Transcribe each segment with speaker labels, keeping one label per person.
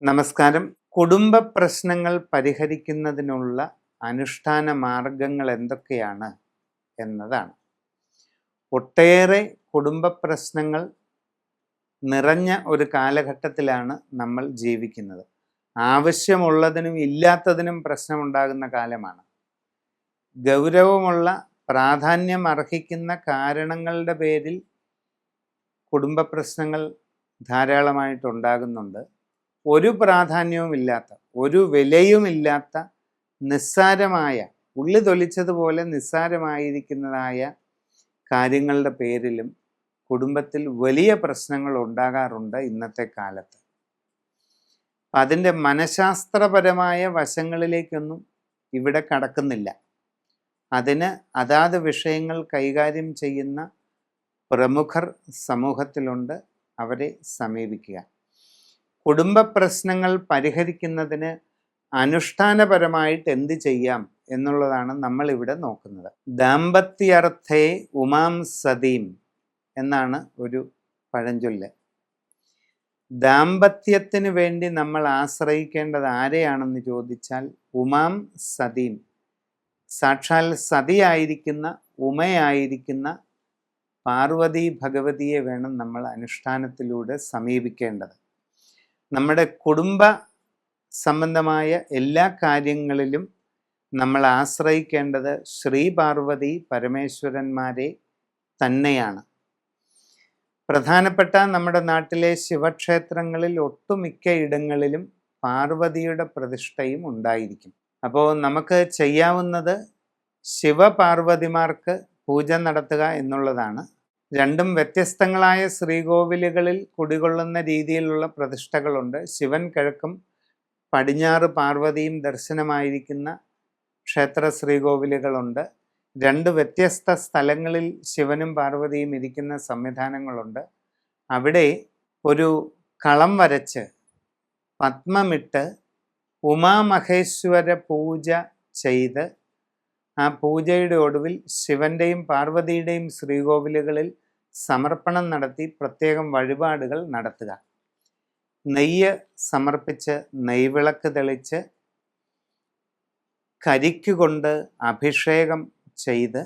Speaker 1: നമസ്കാരം. കുടുംബ പ്രശ്നങ്ങൾ പരിഹരിക്കുന്നതിനുള്ള അനുഷ്ഠാന മാർഗങ്ങൾ എന്തൊക്കെയാണ് എന്നതാണ്. ഒട്ടേറെ കുടുംബ പ്രശ്നങ്ങൾ നിറഞ്ഞ ഒരു കാലഘട്ടത്തിലാണ് നമ്മൾ ജീവിക്കുന്നത്. ആവശ്യമുള്ളതിനും ഇല്ലാത്തതിനും പ്രശ്നമുണ്ടാകുന്ന കാലമാണ്. ഗൗരവമുള്ള പ്രാധാന്യം അർഹിക്കുന്ന കാരണങ്ങളുടെ പേരിൽ കുടുംബ പ്രശ്നങ്ങൾ ധാരാളമായിട്ടുണ്ടാകുന്നുണ്ട്. ഒരു പ്രാധാന്യവുമില്ലാത്ത, ഒരു വിലയുമില്ലാത്ത, നിസ്സാരമായ, ഉള്ളി തൊലിച്ചതുപോലെ നിസ്സാരമായിരിക്കുന്നതായ കാര്യങ്ങളുടെ പേരിലും കുടുംബത്തിൽ വലിയ പ്രശ്നങ്ങൾ ഉണ്ടാകാറുണ്ട് ഇന്നത്തെ കാലത്ത്. അതിൻ്റെ മനഃശാസ്ത്രപരമായ വശങ്ങളിലേക്കൊന്നും ഇവിടെ കടക്കുന്നില്ല. അതിന് അതാത് വിഷയങ്ങൾ കൈകാര്യം ചെയ്യുന്ന പ്രമുഖർ സമൂഹത്തിലുണ്ട്. അവരെ സമീപിക്കുക. കുടുംബ പ്രശ്നങ്ങൾ പരിഹരിക്കുന്നതിന് അനുഷ്ഠാനപരമായിട്ട് എന്ത് ചെയ്യാം എന്നുള്ളതാണ് നമ്മൾ ഇവിടെ നോക്കുന്നത്. ദാമ്പത്യർത്ഥേ ഉമാം സതീം എന്നാണ് ഒരു പഴഞ്ചൊല്ല്. ദാമ്പത്യത്തിന് വേണ്ടി നമ്മൾ ആശ്രയിക്കേണ്ടത് ആരെയാണെന്ന് ചോദിച്ചാൽ ഉമാം സതീം, സാക്ഷാൽ സതിയായിരിക്കുന്ന, ഉമയായിരിക്കുന്ന പാർവതി ഭഗവതിയെ വേണം നമ്മൾ അനുഷ്ഠാനത്തിലൂടെ സമീപിക്കേണ്ടത്. നമ്മുടെ കുടുംബ സംബന്ധമായ എല്ലാ കാര്യങ്ങളിലും നമ്മൾ ആശ്രയിക്കേണ്ടത് ശ്രീ പാർവതി പരമേശ്വരന്മാരെ തന്നെയാണ്. പ്രധാനപ്പെട്ട നമ്മുടെ നാട്ടിലെ ശിവക്ഷേത്രങ്ങളിൽ ഒട്ടുമിക്ക ഇടങ്ങളിലും പാർവതിയുടെ പ്രതിഷ്ഠയും ഉണ്ടായിരിക്കും. അപ്പോൾ നമുക്ക് ചെയ്യാവുന്നത് ശിവപാർവതിമാർക്ക് പൂജ നടത്തുക എന്നുള്ളതാണ്. രണ്ടും വ്യത്യസ്തങ്ങളായ ശ്രീകോവിലുകളിൽ കുടികൊള്ളുന്ന രീതിയിലുള്ള പ്രതിഷ്ഠകളുണ്ട്. ശിവൻ കിഴക്കും പടിഞ്ഞാറ് പാർവതിയും ദർശനമായിരിക്കുന്ന ക്ഷേത്ര ശ്രീകോവിലുകളുണ്ട്. രണ്ട് വ്യത്യസ്ത സ്ഥലങ്ങളിൽ ശിവനും പാർവതിയും ഇരിക്കുന്ന സംവിധാനങ്ങളുണ്ട്. അവിടെ ഒരു കളം വരച്ച് പത്മമിട്ട് ഉമാമഹേശ്വര പൂജ ചെയ്ത് ആ പൂജയുടെ ഒടുവിൽ ശിവന്റെയും പാർവതിയുടെയും ശ്രീകോവിലുകളിൽ സമർപ്പണം നടത്തി പ്രത്യേകം വഴിപാടുകൾ നടത്തുക. നെയ്യ് സമർപ്പിച്ച് നെയ്വിളക്ക് തെളിച്ച് കരിക്കുകൊണ്ട് അഭിഷേകം ചെയ്ത്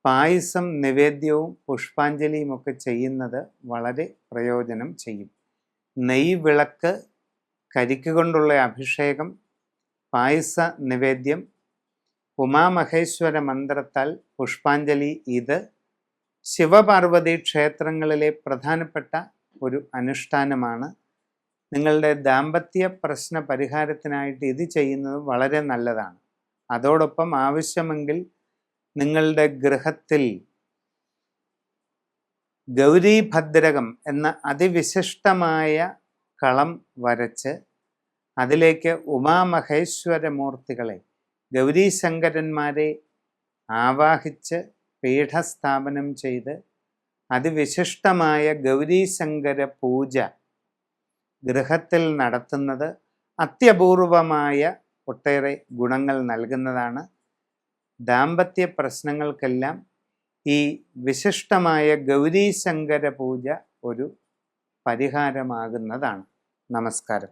Speaker 1: പായസം, നിവേദ്യവും പുഷ്പാഞ്ജലിയും ഒക്കെ ചെയ്യുന്നത് വളരെ പ്രയോജനം ചെയ്യും. നെയ്വിളക്ക്, കരിക്കുകൊണ്ടുള്ള അഭിഷേകം, പായസ നിവേദ്യം, ഉമാമഹേശ്വര മന്ത്രത്താൽ പുഷ്പാഞ്ജലി, ഇത് ശിവപാർവതി ക്ഷേത്രങ്ങളിലെ പ്രധാനപ്പെട്ട ഒരു അനുഷ്ഠാനമാണ്. നിങ്ങളുടെ ദാമ്പത്യ പ്രശ്ന പരിഹാരത്തിനായിട്ട് ഇത് ചെയ്യുന്നത് വളരെ നല്ലതാണ്. അതോടൊപ്പം ആവശ്യമെങ്കിൽ നിങ്ങളുടെ ഗൃഹത്തിൽ ഗൗരീഭദ്രകം എന്ന അതിവിശിഷ്ടമായ കളം വരച്ച് അതിലേക്ക് ഉമാമഹേശ്വര മൂർത്തികളെ, ഗൗരീശങ്കരന്മാരെ ആവാഹിച്ച് പീഠസ്ഥാപനം ചെയ്ത് അതിവിശിഷ്ടമായ ഗൗരീശങ്കര പൂജ ഗൃഹത്തിൽ നടത്തുന്നത് അത്യപൂർവമായ ഒട്ടേറെ ഗുണങ്ങൾ നൽകുന്നതാണ്. ദാമ്പത്യ പ്രശ്നങ്ങൾക്കെല്ലാം ഈ വിശിഷ്ടമായ ഗൗരീശങ്കര പൂജ ഒരു പരിഹാരമാകുന്നതാണ്. നമസ്കാരം.